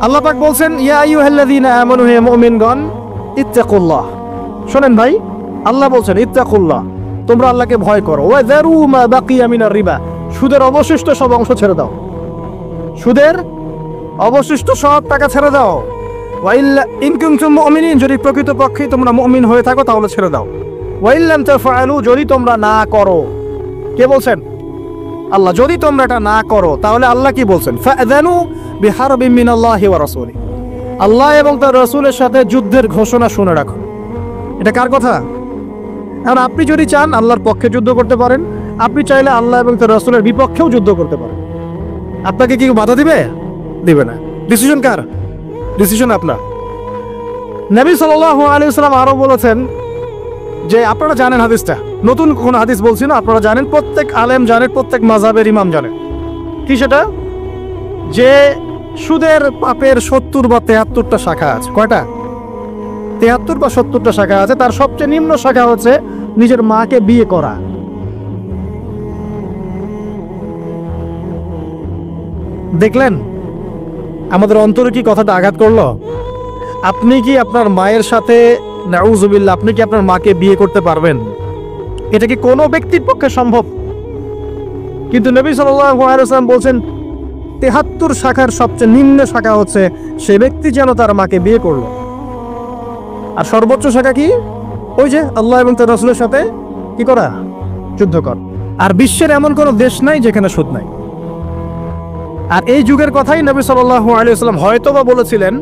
আল্লাহ পাক বলছেন, ইয়া আইয়ুহাল্লাযীনা আমানু, হে মুমিনগণ, ইত্তাকুল্লাহ। শোনেন ভাই, আল্লাহ বলছেন ইত্তাকুল্লাহ, তোমরা আল্লাহকে ভয় করো। ওয়া যারু মা বাকিয়া মিনার রিবা, সুদের অবশিষ্ট সব অংশ ছেড়ে দাও। সুদের অবশিষ্ট সব টাকা ছেড়ে দাও। ওয়া ইল্লা ইন কুনতুম মুমিনিন, যদি প্রকৃতপক্ষে তোমরা মুমিন হয়ে থাকো তাহলে ছেড়ে দাও। ওয়া ইল্লাম তাফআলু, যদি তোমরা না করো। কে বলছেন? আল্লাহ। যদি তোমরা এটা না করো তাহলে আল্লাহ কি বলছেন? ফাআযানু বিহারবিন মিনাল্লাহি ওয়া রাসূলি, আল্লাহ এবং তার রাসূলের সাথে যুদ্ধের ঘোষণা শুনে রাখো। এটা কার কথা? এখন আপনি যদি চান আল্লাহর পক্ষে যুদ্ধ করতে পারেন, আপনি চাইলে আল্লাহ এবং তার রাসূলের বিপক্ষেও যুদ্ধ করতে পারেন। আপনাকে কি বাধা দিবে? দিবে না। ডিসিশন কার? ডিসিশন আপনার। নবী সাল্লাল্লাহু আলাইহি ওয়াসাল্লাম আরো বলেছেন যে, আপনারা জানেন হাদিসটা, নতুন কোন হাদিস বলছি না, আপনারা জানেন, প্রত্যেক আলেম জানেন, প্রত্যেক মাযহাবের ইমাম জানেন। কি সেটা? যে সুদের পাপের 70 বা 73টা শাখা আছে। কয়টা? 73 বা 70টা শাখা আছে। তার সবচেয়ে নিম্ন শাখা হচ্ছে নিজের মাকে বিয়ে করা। দেখলেন আমাদের অন্তরে কি কথাটা আঘাত করলো? আপনি কি আপনার মায়ের সাথে, নাউযুবিল্লাহ, আপনি কি আপনার মাকে বিয়ে করতে পারবেন? এটা কি কোনো ব্যক্তির পক্ষে সম্ভব? কিন্তু নবী সাল্লাল্লাহু আলাইহি ওয়াসাল্লাম বলছেন 73 শাখার সবচেয়ে নিম্ন শাখা হচ্ছে সে ব্যক্তি যেন তার মাকে বিয়ে করলো। আর সর্বোচ্চ শাখা কি? ওই যে আল্লাহ এবং তার রাসূলের সাথে কি করা? যুদ্ধ কর। আর বিশ্বের এমন কোনো দেশ নাই যেখানে সুদ নাই। আর এই যুগের কথাই নবী সাল্লাল্লাহু আলাইহি ওয়াসাল্লাম হয়তোবা বলেছিলেন,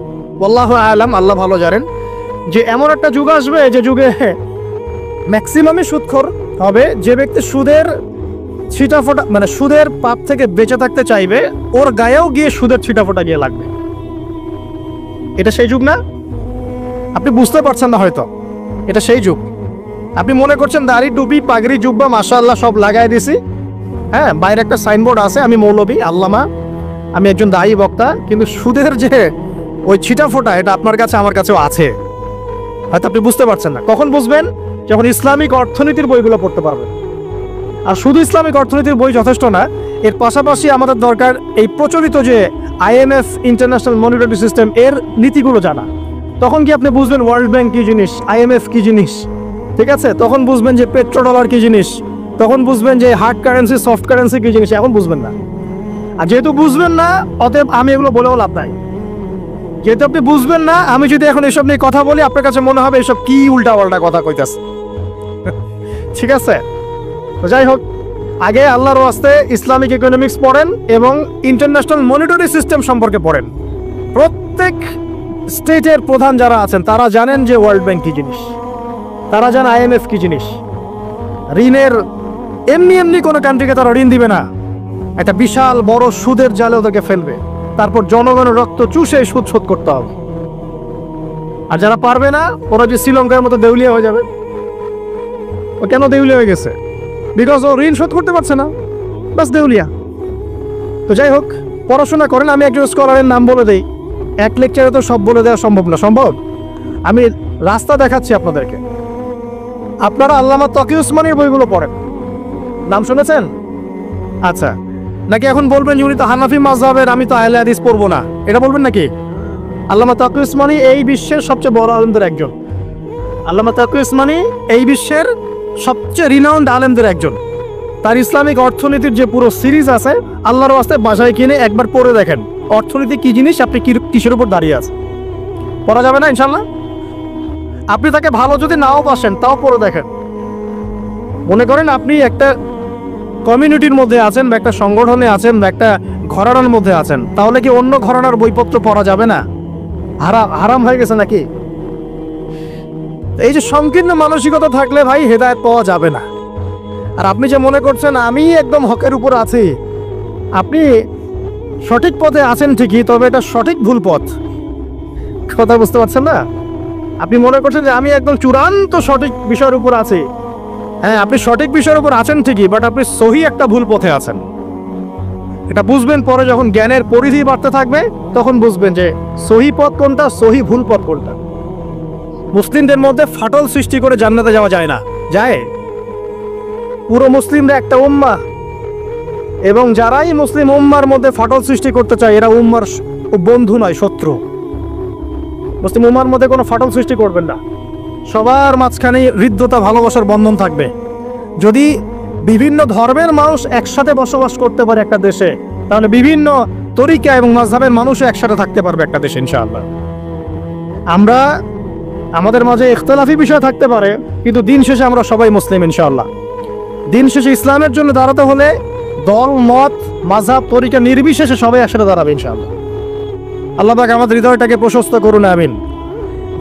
আল্লাহু আ'লাম, আল্লাহ ভালো জানেন, যে এমন একটা যুগ আসবে যে যুগে ম্যাক্সিমামই সুদখোর হবে। যে ব্যক্তি সুদের ছিটাফোটা, মানে সুদের পাপ থেকে বেঁচে থাকতে চাইবে, ওর গায়েও গিয়ে সুদের ছিটাফোটা গিয়ে লাগবে। এটা সেই যুগ না? আপনি বুঝতে পারছেন না হয়তো। এটা সেই যুগ। আপনি মনে করছেন দাড়ি, টুপি, পাগড়ি, জুব্বা মাশাআল্লাহ সব লাগাই দিছি, হ্যাঁ, বাইরে একটা সাইনবোর্ড আছে, আমি মৌলবী, আল্লামা, আমি একজন দায়ী বক্তা, কিন্তু সুদের যে ওই ছিটাফোটা, এটা আপনার কাছে আমার কাছেও আছে। হয়তো আপনি বুঝতে পারছেন না। কখন বুঝবেন? যখন ইসলামিক অর্থনীতির বইগুলো পড়তে পারবেন। আর শুধু ইসলামিক অর্থনীতির বই যথেষ্ট না, এর পাশাপাশি আমাদের দরকার এই প্রচলিত যে IMF, ইন্টারন্যাশনাল মনিটারি সিস্টেম, এর নীতিগুলো জানা। তখন কি আপনি বুঝবেন ওয়ার্ল্ড ব্যাংক কি জিনিস, IMF কি জিনিস, ঠিক আছে? তখন বুঝবেন যে পেট্রো ডলার কি জিনিস, তখন বুঝবেন যে হার্ড কারেন্সি, সফট কারেন্সি কি জিনিস। এখন বুঝবেন না। আর যেহেতু বুঝবেন না, অতএব আমি এগুলো বলেও লাভ নাই। যেহেতু আপনি বুঝবেন না, আমি যদি এখন এসব নিয়ে কথা বলি, আপনার কাছে মনে হবে এসব কি উল্টা পাল্টা কথা কইতাছে। ঠিক আছে? তো যাই হোক, আগে আল্লাহর ওয়াস্তে ইসলামিক ইকোনমিক্স পড়েন এবং ইন্টারন্যাশনাল মনিটারি সিস্টেম সম্পর্কে পড়েন। প্রত্যেক স্টেটের প্রধান যারা আছেন তারা জানেন যে ওয়ার্ল্ড ব্যাংক কি জিনিস, তারা জানেন IMF কি জিনিস। ঋণের এমনি এমনি কোনো কান্ট্রিকে তারা ঋণ দিবে না, একটা বিশাল বড় সুদের জালে ওদেরকে ফেলবে, তারপর জনগণের রক্ত চুষে সুদ শোধ করতে হবে। আর যারা পারবে না, ওরা যে শ্রীলঙ্কার মতো দেউলিয়া হয়ে যাবে। ও কেন দেউলিয়া হয়ে গেছে? বিকজ ও ঋণ শোধ করতে পারছে না, বাস দেউলিয়া। তো যাই হোক, পড়াশোনা করেন। আমি একজন স্কলারের নাম বলে দেই, এক লেকচারে তো সব বলে দেওয়া সম্ভব না। সম্ভব? আমি রাস্তা দেখাচ্ছি আপনাদেরকে। আপনারা আল্লামা তকি উসমানীর বইগুলো পড়েন, নাম শুনেছেন? আচ্ছা, নাকি এখন বলবেন উনি তো হানাফি মাযহাবের, আমি তো আহলে হাদিস পড়বো না, এটা বলবেন নাকি? আল্লামা তকি উসমানী এই বিশ্বের সবচেয়ে বড় আলেমদের একজন। আল্লামা তকি উসমানী এই বিশ্বের সবচেয়ে রিনাউন্ড আলেমদের একজন। তার ইসলামিক অর্থনীতির যে পুরো সিরিজ আছে, আল্লাহর ওয়াস্তে বাসায় কিনে একবার পড়ে দেখেন অর্থনীতি কি জিনিস, আপনি কিসের উপর দাঁড়িয়ে আছে। পড়া যাবে না ইনশাল্লাহ? আপনি তাকে ভালো যদি নাও বাসেন, তাও পড়ে দেখেন। মনে করেন আপনি একটা কমিউনিটির মধ্যে আছেন, বা একটা সংগঠনে আছেন, বা একটা ঘরানার মধ্যে আছেন, তাহলে কি অন্য ঘরানার বইপত্র পড়া যাবে না? হারাম হয়ে গেছে নাকি? এই যে সংকীর্ণ মানসিকতা থাকলে ভাই হেদায়েত পাওয়া যাবে না। আর আপনি যে মনে করছেন আমি একদম হকের উপর আছি, আপনি সঠিক পথে আছেন ঠিকই, তবে এটা সঠিক ভুল পথ। কথা বুঝতে পারছেন না? আপনি মনে করছেন যে আমি একদম চূড়ান্ত সঠিক বিষয়ের উপর আছি। হ্যাঁ, আপনি সঠিক বিষয়ের উপর আছেন ঠিকই, বাট আপনি সহি একটা ভুল পথে আছেন। এটা বুঝবেন পরে, যখন জ্ঞানের পরিধি বাড়তে থাকবে, তখন বুঝবেন যে সহি পথ কোনটা, সহি ভুল পথ কোনটা। মুসলিমদের মধ্যে ফাটল সৃষ্টি করে জান্নাতে যাওয়া যায় না। যায়? পুরো মুসলিমরা একটা উম্মাহ, এবং যারাই মুসলিম উম্মার মধ্যে ফাটল সৃষ্টি করতে চায়, এরা উম্মার ও বন্ধু নয়, শত্রু। মুসলিম উম্মার মধ্যে কোনো ফাটল সৃষ্টি করবেন না। সবার মাঝখানে হৃদ্যতা, ভালোবাসার বন্ধন থাকবে। যদি বিভিন্ন ধর্মের মানুষ একসাথে বসবাস করতে পারে একটা দেশে, তাহলে বিভিন্ন তরিকা এবং মাযহাবের মানুষও একসাথে থাকতে পারবে একটা দেশে ইনশাআল্লাহ। আমরা আমাদের মাঝে ইখতিলাফি বিষয় থাকতে পারে, কিন্তু দিন শেষে আমরা সবাই মুসলিম ইনশাআল্লাহ। দিন শেষে ইসলামের জন্য দাঁড়াতে হলে দল, মত, মাযহাব, তরিকা নির্বিশেষে সবাই একসাথে দাঁড়াবে ইনশাআল্লাহ। আল্লাহ পাক আমাদের হৃদয়টাকে প্রশস্ত করুন, আমিন।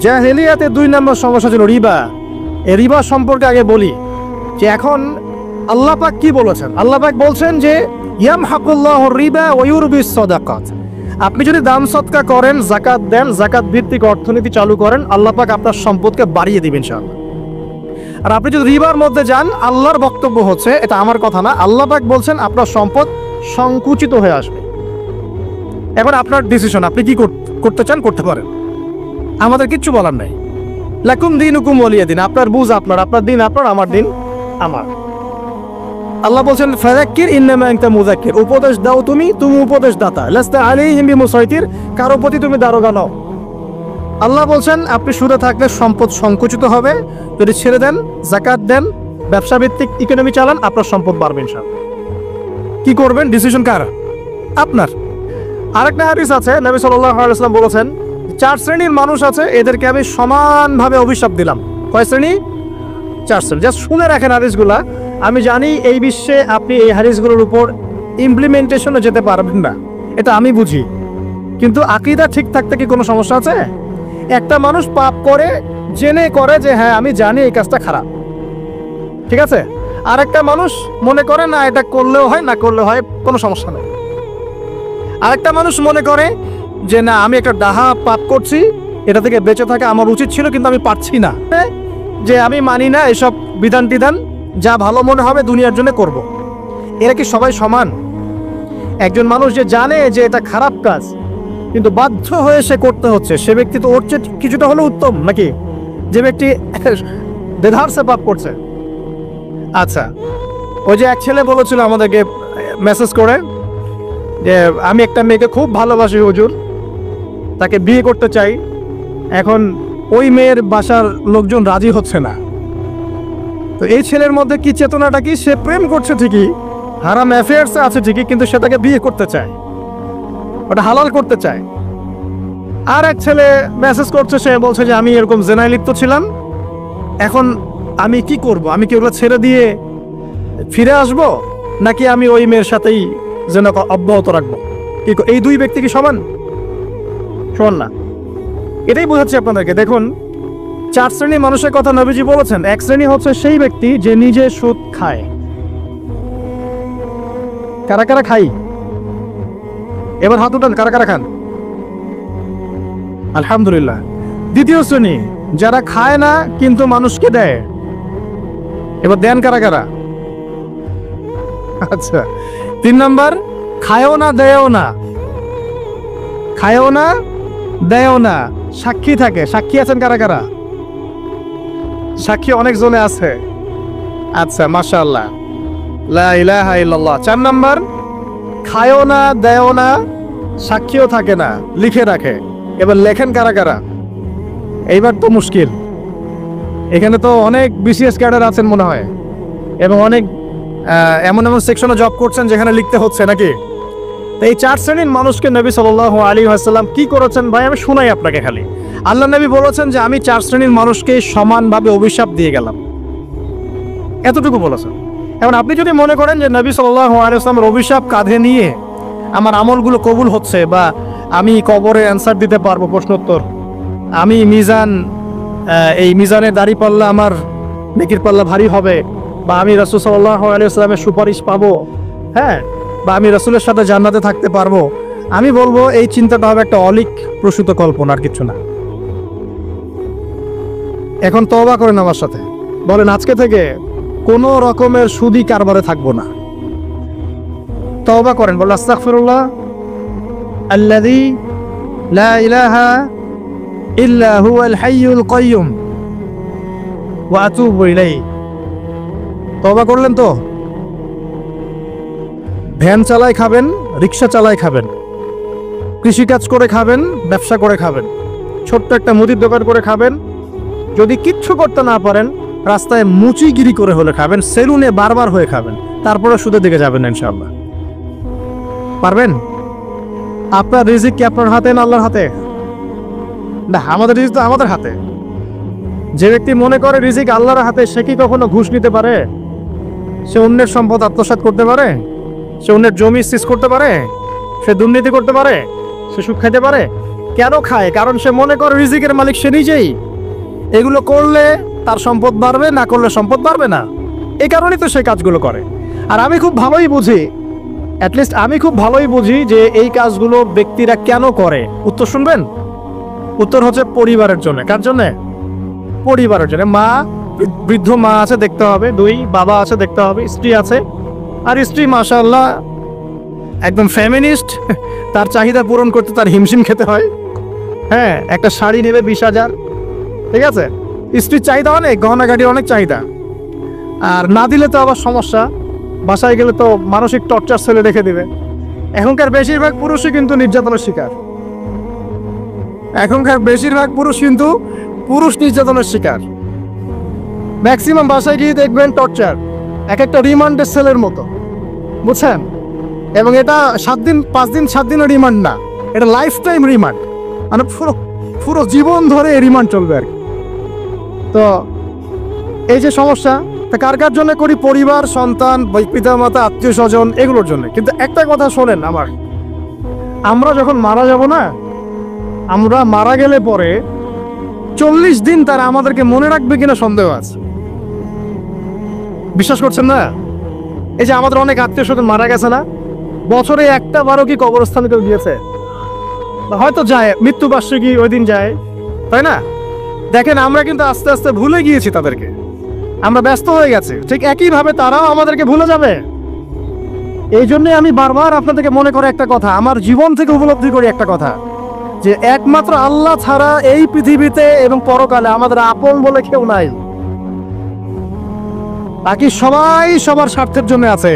জাহেলিয়াতে 2 নম্বর সমস্যা ছিল রিবা। এই রিবা সম্পর্কে আগে বলি যে এখন আল্লাহ পাক কি বলেছেন। আল্লাহ পাক বলছেন যে ইয়ামহাকুল্লাহুর রিবা ওয়া ইউরবিস সাদাকাত। আপনি যদি দান সদকা করেন, যাকাত দেন, যাকাত ভিত্তিক অর্থনীতি চালু করেন, আল্লাহ পাক আপনার সম্পদকে বাড়িয়ে দিবেন ইনশাআল্লাহ। আর আপনি যদি রিবার মধ্যে যান, আল্লাহর বক্তব্য হচ্ছে, এটা আমার কথা না, আল্লাহ পাক বলছেন আপনার সম্পদ সংকুচিত হয়ে আসবে। এখন আপনার ডিসিশন, আপনি কি করতে চান করতে পারেন, আমাদের কিচ্ছু বলার নাই। লাকুম দীনুকুম ওয়ালিয়া দিন, আপনার বুঝ আপনার, আপনার দিন আপনার, আমার দিন আমার। আল্লাহ বলছেন ফাযাক্কির ইন্নামা আনতা মুযাক্কির, উপদেশ দাও তুমি, তুমি উপদেশ দাতা। লাস্তা আলাইহিম বিমুসাইতির, কারো প্রতি তুমি দারোগা নও। আল্লাহ বলছেন আপনি সুদে থাকলে সম্পদ সংকুচিত হবে, যদি ছেড়ে দেন, যাকাত দেন, ব্যবসা ভিত্তিক ইকোনমি চালান, আপনার সম্পদ বাড়বে ইনশাআল্লাহ। কি করবেন, ডিসিশন কার? আপনার। আরেকটা হাদিস আছে, নবী সাল্লাল্লাহু আলাইহি ওয়াসাল্লাম বলেছেন 4 শ্রেণীর মানুষ আছে, এদেরকে আমি সমানভাবে অভিশাপ দিলাম। কয় শ্রেণী? 4 শ্রেণী। জাস্ট শুনে রাখেন হাদিসগুলা। আমি জানি এই বিশ্বে আপনি এই হাদিসগুলোর উপর ইমপ্লিমেন্টেশনে যেতে পারবেন না, এটা আমি বুঝি, কিন্তু আকীদা ঠিক থাকতে কি কোনো সমস্যা আছে? একটা মানুষ পাপ করে, জেনে করে যে হ্যাঁ আমি জানি এই কাজটা খারাপ, ঠিক আছে। আর একটা মানুষ মনে করে না এটা করলেও হয়, না করলেও হয়, কোনো সমস্যা নেই। আরেকটা মানুষ মনে করে যে না আমি একটা ডাহা পাপ করছি, এটা থেকে বেঁচে থাকা আমার উচিত ছিল, কিন্তু আমি পারছি না, যে আমি মানি না এসব বিধান টিধান, যা ভালো মনে হবে দুনিয়ার জন্য করব। এরা কি সবাই সমান? একজন মানুষ যে জানে যে এটা খারাপ কাজ, কিন্তু বাধ্য হয়ে সে করতে হচ্ছে, সে ব্যক্তি তো ওর চেয়ে কিছুটা হলেও উত্তম নাকি যে ব্যক্তি দেধারসে পাপ করছে? আচ্ছা, ওই যে এক ছেলে বলেছিল আমাদেরকে মেসেজ করে যে আমি একটা মেয়েকে খুব ভালোবাসি হুজুর, তাকে বিয়ে করতে চাই, এখন ওই মেয়ের বাসার লোকজন রাজি হচ্ছে না। তো এই ছেলের মধ্যে কি চেতনাটা কি, সে প্রেম করছে ঠিকই, হারাম অ্যাফেয়ার্সে আছে ঠিকই, কিন্তু সে তাকে বিয়ে করতে চায়, ওটা হালাল করতে চায়। আর এক ছেলে মেসেজ করছে, সে বলছে যে আমি এরকম জেনায় লিপ্ত ছিলাম, এখন আমি কি করব, আমি কি ওগুলো ছেড়ে দিয়ে ফিরে আসব, নাকি আমি ওই মেয়ের সাথেই যেন অব্যাহত রাখবো? এই 2 ব্যক্তি কি সমান? সমান না। এটাই বোঝাচ্ছি আপনাদেরকে। দেখুন 4 শ্রেণীর মানুষের কথা নবীজি বলেছেন। এক শ্রেণী হচ্ছে সেই ব্যক্তি যে নিজে সুদ খায়। কারা কারা খাই? এবার হাত উঠান, কারা কারা খান? আলহামদুলিল্লাহ। দ্বিতীয় শ্রেণী যারা খায় না কিন্তু মানুষকে দেয়। এবার দেন কারা কারা? আচ্ছা। 3 নম্বর, খায়ও না দেয়ও না, খায়ও না দেয়ও না, সাক্ষী থাকে। সাক্ষী আছেন কারা কারা? সাক্ষী অনেক জনে আছে। আচ্ছা, মাশাআল্লাহ, লা ইলাহা ইল্লাল্লাহ। 4 নম্বর, খায়ও না দেয়ও না, সাক্ষীও থাকে না, লিখে রাখে। এবার লেখেন কারা কারা? এইবার তো মুশকিল, এখানে তো অনেক বিসিএস ক্যাডার আছেন মনে হয়, এবং অনেক এমন এমন সেকশনে জব করছেন যেখানে লিখতে হচ্ছে নাকি। তো এই 4 শ্রেণীর মানুষকে নবী সাল্লাল্লাহু আলাইহি ওয়াসাল্লাম কি করেছেন ভাই, আমি শোনাই আপনাকে খালি। আল্লাহ নবী বলেছেন যে আমি 4 শ্রেণীর মানুষকে সমানভাবে অভিশাপ দিয়ে গেলাম, এতটুকু বলেছেন। এখন আপনি যদি মনে করেন যে নবী সাল্লাল্লাহু আলাইহি ওয়াসাল্লামের অভিশাপ কাঁধে নিয়ে আমার আমলগুলো কবুল হচ্ছে, বা আমি কবরে অ্যান্সার দিতে পারবো প্রশ্নোত্তর, আমি মিজান, এই মিজানের দাড়ি পাল্লা আমার নেকির পাল্লা ভারী হবে, বা আমি রাসূল সাল্লাল্লাহু আলাইহি ওয়াসাল্লামের সুপারিশ পাবো, হ্যাঁ, বা আমি রাসূলের সাথে জান্নাতে থাকতে পারবো, আমি বলবো এই চিন্তাটা হবে একটা অলিক প্রসূত কল্পনা, আর কিছু না। এখন তওবা করেন আমার সাথে, বলেন আজকে থেকে কোনো রকমের সুদি কারবারে থাকবো না। তওবা করেন, বলেন আস্তাগফিরুল্লাহ আল্লাযী লা ইলাহা ইল্লা হুয়াল হাইয়ুল কাইয়্যুম ওয়া আতুবু ইলাইহি। তওবা করলেন তো? ভ্যান চালায় খাবেন, রিক্সা চালায় খাবেন, কৃষিকাজ করে খাবেন, ব্যবসা করে খাবেন, ছোট্ট একটা মুদির দোকান করে খাবেন, যদি কিচ্ছু করতে না পারেন রাস্তায় মুচিগিরি করে হলে খাবেন, সেলুনে বারবার হয়ে খাবেন, তারপরে সুদের দিকে যাবেন না ইনশাআল্লাহ। পারবেন? আপনার রিজিক কি আপনার হাতে না আল্লাহর হাতে? না, আমাদের রিজিক তো আমাদের হাতে। যে ব্যক্তি মনে করে রিজিক আল্লাহর হাতে, সে কি কখনো ঘুষ নিতে পারে? সে অন্যের সম্পদ আত্মসাৎ করতে পারে? সে অন্যের জমি সিজ করতে পারে? সে দুর্নীতি করতে পারে? সে সুদ খাইতে পারে? কেন খায়? কারণ সে মনে করে রিজিকের মালিক সে নিজেই। এগুলো করলে তার সম্পদ বাড়বে, না করলে সম্পদ বাড়বে না। এই কারণেই তো সে কাজগুলো করে। আর আমি খুব ভালোই বুঝি, অ্যাটলিস্ট আমি খুব ভালোই বুঝি যে এই কাজগুলো ব্যক্তিরা কেন করে। উত্তর শুনবেন? উত্তর হচ্ছে পরিবারের জন্য। কার জন্য? পরিবারের জন্য। মা, বৃদ্ধ মা আছে দেখতে হবে, 2 বাবা আছে দেখতে হবে, স্ত্রী আছে। আর স্ত্রী মাশাআল্লাহ একদম ফেমিনিস্ট, তার চাহিদা পূরণ করতে তার হিমশিম খেতে হয়। হ্যাঁ, একটা শাড়ি নেবে 20,000, ঠিক আছে? স্ত্রীর চাহিদা অনেক, গহনাগাটির অনেক চাহিদা। আর না দিলে তো আবার সমস্যা, বাসায় গেলে তো মানসিক টর্চার ছেলে রেখে দিবে। এখনকার বেশিরভাগ পুরুষই কিন্তু নির্যাতনের শিকার। এখনকার বেশিরভাগ পুরুষ কিন্তু নির্যাতনের শিকার। ম্যাক্সিমাম বাসায় গিয়ে দেখবেন টর্চার, এক একটা রিমান্ডের সেলের মতো, বুঝছেন? এবং এটা 7 দিন 5 দিন 7 দিনের রিমান্ড না, এটা লাইফ টাইম রিমান্ড, মানে পুরো জীবন ধরে রিমান্ড চলবে আর কি। তো এই যে সমস্যা, তা কার কার জন্য করি? পরিবার, সন্তান, পিতা মাতা, আত্মীয় স্বজন, এগুলোর জন্য। কিন্তু একটা কথা শোনেন আমার, আমরা যখন মারা যাব না, আমরা মারা গেলে পরে 40 দিন তারা আমাদেরকে মনে রাখবে কিনা সন্দেহ আছে। বিশ্বাস করছেন না? এই যে আমাদের অনেক আত্মীয় স্বজন মারা গেছে না, বছরে একটা বারও কি কবরস্থানে কেউ গিয়েছে? হয়তো যায়, মৃত্যুবার্ষিকী ওই দিন যায়, তাই না? দেখেন, আমরা কিন্তু আস্তে আস্তে ভুলে গিয়েছি তাদেরকে, আমরা ব্যস্ত হয়ে গেছি। ঠিক একইভাবে তারাও আমাদেরকে ভুলে যাবে। এই জন্যই আমি বারবার আপনাদেরকে মনে করে একটা কথা, আমার জীবন থেকে উপলব্ধি করি একটা কথা, যে একমাত্র আল্লাহ ছাড়া এই পৃথিবীতে এবং পরকালে আমাদের আপন বলে কেউ নাই। বাকি সবাই সবার স্বার্থের জন্য আছে।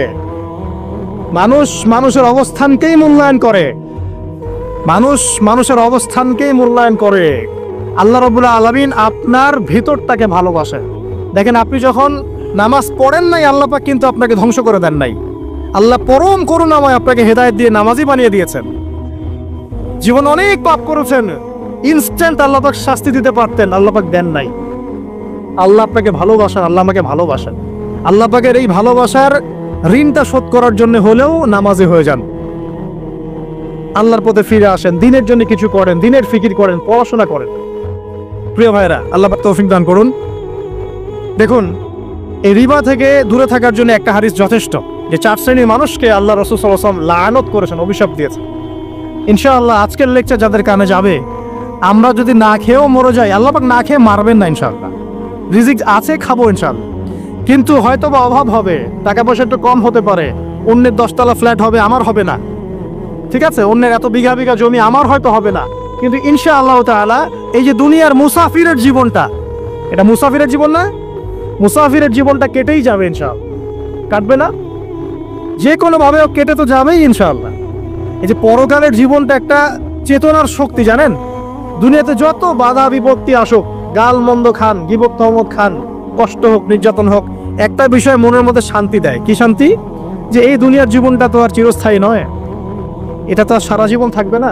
মানুষ মানুষের অবস্থানকেই মূল্যায়ন করে, মানুষের অবস্থানকেই মূল্যায়ন করে। আল্লাহ রাব্বুল আলামিন আপনার ভিতরটাকে ভালোবাসেন। দেখেন, আপনি যখন নামাজ পড়েন নাই, আল্লাহ পাক কিন্তু আপনাকে ধ্বংস করে দেন নাই। আল্লাহ পরম করুণাময় আপনাকে হেদায়েত দিয়ে নামাজি বানিয়ে দিয়েছেন। জীবন অনেক পাপ করেছেন, ইনস্ট্যান্ট আল্লাহ পাক শাস্তি দিতে পারতেন, আল্লাহ পাক দেন নাই। আল্লাহ আপনাকে ভালোবাসেন, আল্লাহ আমাকে ভালোবাসেন। আল্লাহ পাকের এই ভালোবাসার ঋণটা শোধ করার জন্য হলেও নামাজি হয়ে যান, আল্লাহর পথে ফিরে আসেন, দিনের জন্য কিছু করেন, দিনের ফিকির করেন, পড়াশোনা করেন। প্রিয় ভাইরা, আল্লাহ পাক তৌফিক দান করুন। দেখুন, এই রিবা থেকে দূরে থাকার জন্য একটা হাদিস যথেষ্ট, যে 4 শ্রেণীর মানুষকে আল্লাহ রাসূল সাল্লাল্লাহু আলাইহি ওয়াসাল্লাম লাআনত করেছেন, অভিশাপ দিয়েছেন। ইনশাআল্লাহ আজকের লেকচার যাদের কানে যাবে, আমরা যদি না খেয়েও মরে যাই, আল্লাহ পাক না খেয়ে মারবেন না ইনশাআল্লাহ। রিজিক আছে, খাবো ইনশাআল্লাহ। কিন্তু হয়তো বা অভাব হবে, টাকা পয়সা একটু কম হতে পারে, অন্যের 10 তলা ফ্ল্যাট হবে, আমার হবে না, ঠিক আছে? অন্যের এত বিঘা বিঘা জমি আমার হয়তো হবে না। কিন্তু ইনশাআল্লাহ তাআলা এই যে দুনিয়ার মুসাফিরের জীবনটা, এটা মুসাফিরের জীবন না? মুসাফিরের জীবনটা কেটেই যাবে ইনশাআল্লাহ। কাটবে না? যে কোনো ভাবে কেটে তো যাবেই ইনশাআল্লাহ। এই যে পরকালের জীবনটা একটা চেতনার শক্তি, জানেন? দুনিয়াতে যত বাধা বিপত্তি আসুক, গাল মন্দ খান, গীবত তহমত খান, কষ্ট হোক, নির্যাতন হোক, একটা বিষয় মনের মধ্যে শান্তি দেয়। কি শান্তি? যে এই দুনিয়ার জীবনটা তো আর চিরস্থায়ী নয়, এটা তো আর সারা জীবন থাকবে না।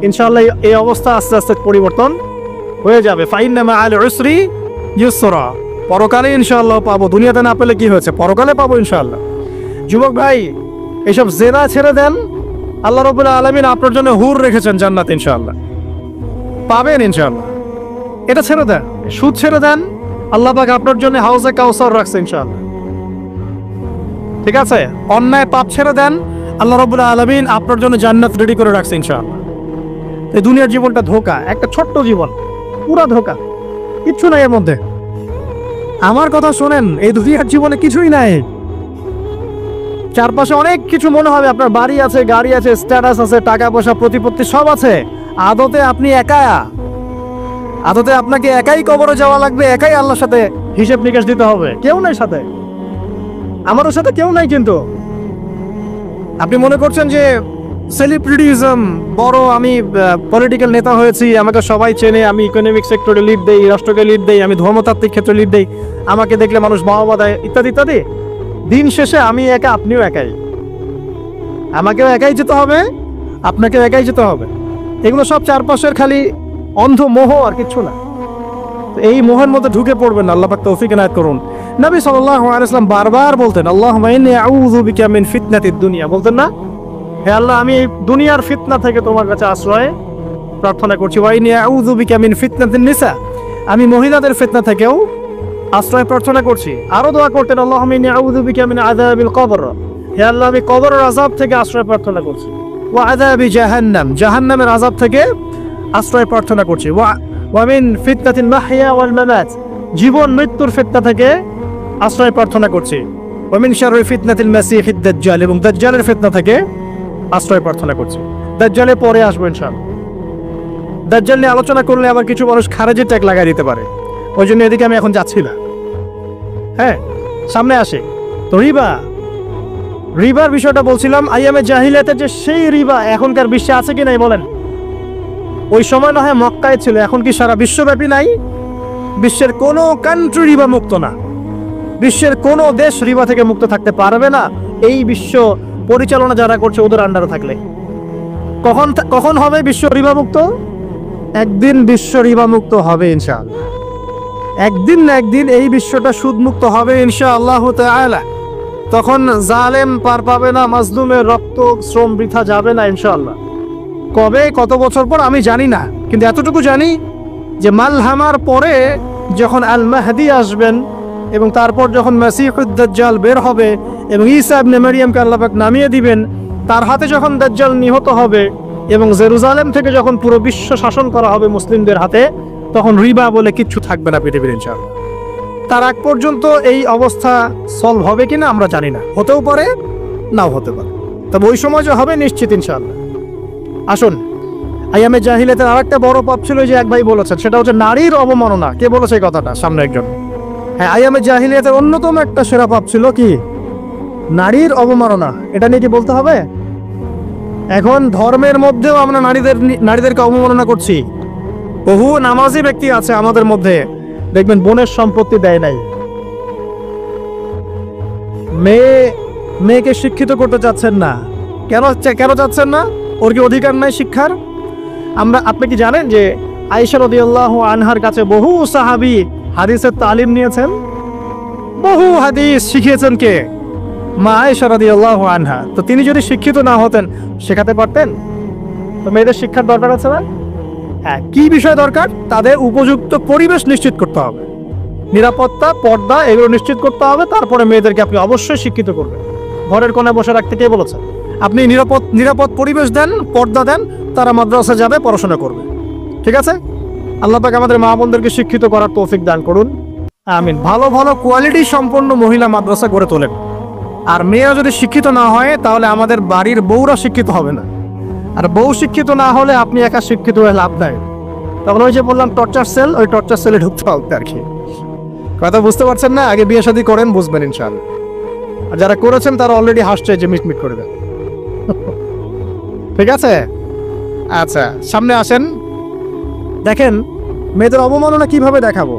ইনশাআল্লাহ এই অবস্থা আস্তে আস্তে পরিবর্তন হয়ে যাবে। ফাইন্না মাআল উসরি ইউসরা, পরকালে ইনশাআল্লাহ পাবো। দুনিয়াতে না পেলে কি হয়েছে, পরকালে পাবো ইনশাআল্লাহ। যুবক ভাই, এইসব জেনা ছেড়ে দেন, আল্লাহ রাব্বুল আলামিন আপনার জন্য হুর রেখেছেন জান্নাত, ইনশাআল্লাহ পাবেন ইনশাআল্লাহ। এটা ছেড়ে দেন, সুদ ছেড়ে দেন, আল্লাহ পাক আপনার জন্য হাউজে কাউসার রাখছে ইনশাআল্লাহ, ঠিক আছে? অন্যায় পাপ ছেড়ে দেন, আল্লাহ রাব্বুল আলামিন আপনার জন্য জান্নাত রেডি করে রাখছে ইনশাআল্লাহ। এই দুনিয়ার জীবনটা ধোঁকা, একটা ছোট্ট জীবন, পুরা ধোঁকা, কিচ্ছু নাই এর মধ্যে। আমার কথা শোনেন, এই দুনিয়ার জীবনে কিছুই নাই। চারপাশে অনেক কিছু মনে হবে, আপনার বাড়ি আছে, গাড়ি আছে, স্ট্যাটাস আছে, টাকা পয়সা, প্রতিপত্তি সব আছে। আদতে আপনি একা, আদতে আপনাকে একাই কবরে যাওয়া লাগবে, একাই আল্লাহর সাথে হিসেব নিকাশ দিতে হবে। কেউ নাই সাথে, আমারও সাথে কেউ নাই। কিন্তু আপনি মনে করছেন যে সেলিব্রিটিজম, বড় আমি পলিটিক্যাল নেতা হয়েছি, আমাকে সবাই চেনে, আমি ইকোনমিক সেক্টরে লিড দেই, রাষ্ট্রকে লিড দেই, আমি ধর্মতাত্ত্বিক ক্ষেত্রে লিড দেই, আমাকে দেখলে মানুষ বাহবা দেয়, ইত্যাদি ইত্যাদি। দিন শেষে আমি একা, আপনিও একাই, আমাকেও একাই যেতে হবে, আপনাকেও একাই যেতে হবে। এগুলো সব চারপাশের খালি অন্ধ মোহ, আর কিচ্ছু না। তো এই মোহের মধ্যে ঢুকে পড়বেন না, আল্লাহ পাক তৌফিক এনায়েত করুন। নবী সাল্লাল্লাহু আলাইহি ওয়াসাল্লাম বারবার বলতেন, আল্লাহুম্মা ইন্নী আউযু বিকা মিন ফিতনাতিদ দুনিয়া, বলতেন না, হে আল্লাহ আমি এই দুনিয়ার ফিতনা থেকে তোমার কাছে আশ্রয় প্রার্থনা করছি। ওয়া ইন্নী আউযু বিকা মিন ফিতনাতিন নিসা, আমি মহিলাদের ফিতনা থেকেও আশ্রয় প্রার্থনা করছি। আরো দোয়া করতেন, আল্লাহুম্মা ইন্নী আউযু বিকা মিন আযাবিল কবর, হে আল্লাহ আমি কবরের আযাব থেকে আশ্রয় প্রার্থনা করছি। ওয়া আযাবি জাহান্নাম, জাহান্নামের আযাব থেকে আশ্রয় প্রার্থনা করছি। ওয়া মিন ফিতনাতিল মাহইয়া ওয়াল মামাত, জীবন মৃত্যুর ফিতনা থেকে আশ্রয় প্রার্থনা করছি। ওয়া মিন শাররি ফিতনাতিল মাসিহিদ দাজ্জাল, এবং দাজ্জালের ফিতনা থেকে আশ্রয় প্রার্থনা করছি। দাজ্জালে পরে আসবো ইনশাআল্লাহ। দাজ্জাল নিয়ে আলোচনা করলে আবার কিছু মানুষ খারেজের ট্যাগ লাগাই দিতে পারে, ওই জন্য এদিকে আমি এখন যাচ্ছি না। হ্যাঁ, সামনে আসে তো রিবার বিষয়টা বলছিলাম। আইয়ামে জাহিলিয়াতের যে সেই রিবা এখনকার বিশ্বে আছে কি নাই বলেন? ওই সময় না হয় মক্কায় ছিল, এখন কি সারা বিশ্বব্যাপী নাই? বিশ্বের কোনো কান্ট্রি রিবা মুক্ত না, বিশ্বের কোনো দেশ রিবা থেকে মুক্ত থাকতে পারবে না, এই বিশ্ব পরিচালনা যারা করছে ওদের আন্ডারে থাকলে। কখন হবে বিশ্ব রিবা মুক্ত? একদিন বিশ্ব রিবা মুক্ত হবে ইনশাআল্লাহ, একদিন না একদিন এই বিশ্বটা সুদ মুক্ত হবে ইনশাআল্লাহ তাআলা। তখন জালেম পার পাবে না, মাজলুমের রক্ত শ্রম বৃথা যাবে না ইনশাআল্লাহ। কবে, কত বছর পর আমি জানি না, কিন্তু এতটুকু জানি যে মালহামার পরে যখন আল মাহদি আসবেন এবং তারপর যখন মাসিহুদ দাজ্জাল বের হবে এবং ঈসা ইবনে মারইয়ামকে আল্লাহ পাক নামিয়ে দিবেন, তার হাতে যখন দাজ্জাল নিহত হবে এবং জেরুজালেম থেকে যখন পুরো বিশ্ব শাসন করা হবে মুসলিমদের হাতে, তখন রিবা বলে কিচ্ছু থাকবে না পৃথিবীর ইনশাআল্লাহ। তার আগ পর্যন্ত এই অবস্থা সলভ হবে কিনা আমরা জানি না, হতেও পারে নাও হতে পারে, তবে ওই সময় যে হবে নিশ্চিত ইনশাআল্লাহ। আসুন, আইয়ামে জাহিলিয়াতের আরেকটা বড় পাপ ছিল যে এক ভাই বলেছেন, সেটা হচ্ছে নারীর অবমাননা। কে বলেছে এই কথাটা? সামনে একজন। হ্যাঁ, আইয়ামে জাহিলিয়াতের অন্যতম একটা সেরা পাপ ছিল কি? নারীর অবমাননা। এটা নিয়ে কি বলতে হবে? এখন ধর্মের মধ্যেও আমরা নারীদেরকে অবমাননা করছি। বহু নামাজি ব্যক্তি আছে আমাদের মধ্যে, দেখবেন বোনের সম্পত্তি দেয় নাই, মেয়েকে শিক্ষিত করতে চাচ্ছেন না। কেন চাচ্ছেন না? ওর কি অধিকার নাই শিক্ষার? আপনি কি জানেন যে আয়েশা রাদিয়াল্লাহু আনহার কাছে বহু সাহাবী হাদিসের তালিম নিয়েছেন, বহু হাদিস শিখিয়েছেন কে? মা আয়েশা রাদিয়াল্লাহু আনহা। তো তিনি যদি শিক্ষিত না হতেন শেখাতে পারতেন? তো মেয়েদের শিক্ষার দরকার আছে না? হ্যাঁ, কি বিষয় দরকার? তাদের উপযুক্ত পরিবেশ নিশ্চিত করতে হবে, নিরাপত্তা, পর্দা এগুলো নিশ্চিত করতে হবে। তারপরে মেয়েদেরকে আপনি অবশ্যই শিক্ষিত করবেন। ঘরের কোণে বসে রাখতে কে বলেছে? আপনি নিরাপদ পরিবেশ দেন, পর্দা দেন, তারা মাদ্রাসা যাবে, পড়াশোনা করবে। ঠিক আছে? আল্লাহ পাক আমাদের মা বোনদেরকে শিক্ষিত করার তৌফিক দান করুন, আমিন। ভালো ভালো কোয়ালিটি সম্পন্ন মহিলা মাদ্রাসা গড়ে তোলেন। আর মেয়েরা যদি শিক্ষিত না হয় তাহলে আমাদের বাড়ির বউরা শিক্ষিত হবে না, আর বউ শিক্ষিত না হলে আপনি একা শিক্ষিত হয়ে লাভ নাই। তখন ওই যে বললাম টর্চার সেল, ওই টর্চার সেলে ঢুকতে হবে আর কি। কথা বুঝতে পারছেন না? আগে বিয়ে শাদী করেন, বুঝবেন ইনশাআল্লাহ। আর যারা করেছেন তারা অলরেডি হাসছে যে মিটমিট করে দেন। ঠিক আছে? আচ্ছা, সামনে আসেন। দেখেন মেয়েদের অবমাননা কিভাবে দেখাবো।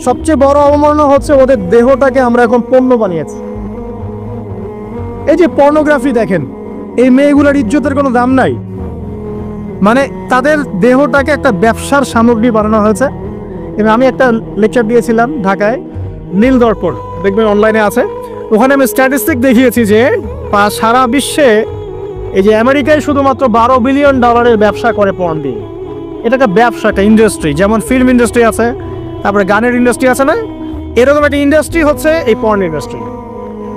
সবচেয়ে বড় অবমাননা হচ্ছে ওদের দেহটাকে আমরা এখন পণ্য বানিয়েছি। এই যে পর্নোগ্রাফি দেখেন, এই মেয়েগুলোর ইজ্জতের কোনো দাম নাই, মানে তাদের দেহটাকে একটা ব্যবসার সামগ্রী বানানো হয়েছে। এবং আমি একটা লেকচার দিয়েছিলাম ঢাকায়, নীল দর্পণ, দেখবেন অনলাইনে আছে। ওখানে আমি স্ট্যাটিস্টিক দেখিয়েছি যে সারা বিশ্বে এই যে আমেরিকায় শুধুমাত্র $12 বিলিয়ন ব্যবসা করে পর্ন দিয়ে। এটা একটা ব্যবসা, একটা ইন্ডাস্ট্রি। যেমন ফিল্ম ইন্ডাস্ট্রি আছে, তারপরে গানের ইন্ডাস্ট্রি আছে না, এরকম একটা ইন্ডাস্ট্রি হচ্ছে এই পর্ন ইন্ডাস্ট্রি।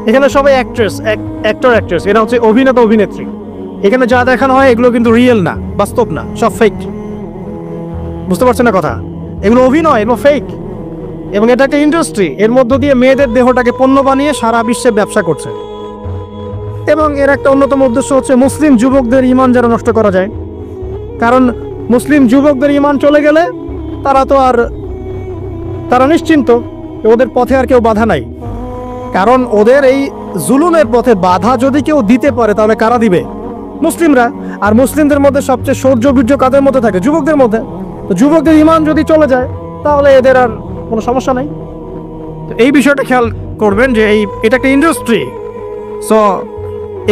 এখানে সবাই অ্যাক্টর, এরা হচ্ছে অভিনেতা, অভিনেত্রী। এখানে যা দেখানো হয় এগুলো কিন্তু রিয়েল না, বাস্তব না, সব ফেক। বুঝতে পারছেন না কথা? এগুলো অভিনয়, এগুলো ফেক। এবং এটা একটা ইন্ডাস্ট্রি, এর মধ্য দিয়ে মেয়েদের দেহটাকে পণ্য বানিয়ে সারা বিশ্বে ব্যবসা করছে। এবং এর একটা অন্যতম উদ্দেশ্য হচ্ছে মুসলিম যুবকদের ঈমান যেন নষ্ট করা যায়। কারণ মুসলিম যুবকদের ঈমান চলে গেলে তারা নিশ্চিন্ত, ওদের পথে আর কেউ বাধা নাই। কারণ ওদের এই জুলুমের পথে বাধা যদি কেউ দিতে পারে তাহলে কারা দিবে? মুসলিমরা। আর মুসলিমদের মধ্যে সবচেয়ে শৌর্য বীর্য কাদের মধ্যে থাকে? যুবকদের মধ্যে। তো যুবকদের ইমান যদি চলে যায় তাহলে এদের আর কোনো সমস্যা নাই। তো এই বিষয়টা খেয়াল করবেন যে এটা একটা ইন্ডাস্ট্রি। সো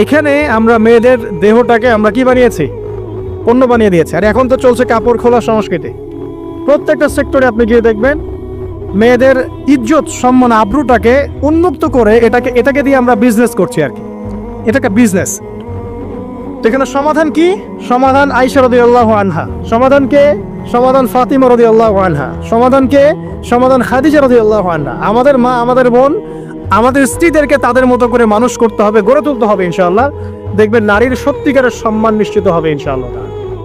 এখানে আমরা মেয়েদের দেহটাকে আমরা কি বানিয়েছি? পণ্য বানিয়ে দিয়েছে। আর এখন তো চলছে কাপড় খোলা সংস্কৃতি। প্রত্যেকটা সেক্টরে আপনি গিয়ে দেখবেন মেয়েদের ইজ্জত সম্মান আব্রুটাকে উন্মুক্ত করে এটাকে দিয়ে আমরা বিজনেস করছি আর কি। এটাকে বিজনেস। তো এখানে সমাধান কি? সমাধান আয়েশা রাদিয়াল্লাহু আনহা। সমাধান কে? সমাধান ফাতিমা রাদিয়াল্লাহু আনহা। সমাধান কে? সমাধান খাদিজা রাদিয়াল্লাহু আনহা। আমাদের মা, আমাদের বোন, আমাদের স্ত্রীদেরকে তাদের মতো করে মানুষ করতে হবে, গড়ে তুলতে হবে ইনশাআল্লাহ। দেখবেন নারীর সত্যিকারের সম্মান নিশ্চিত হবে ইনশাআল্লাহ।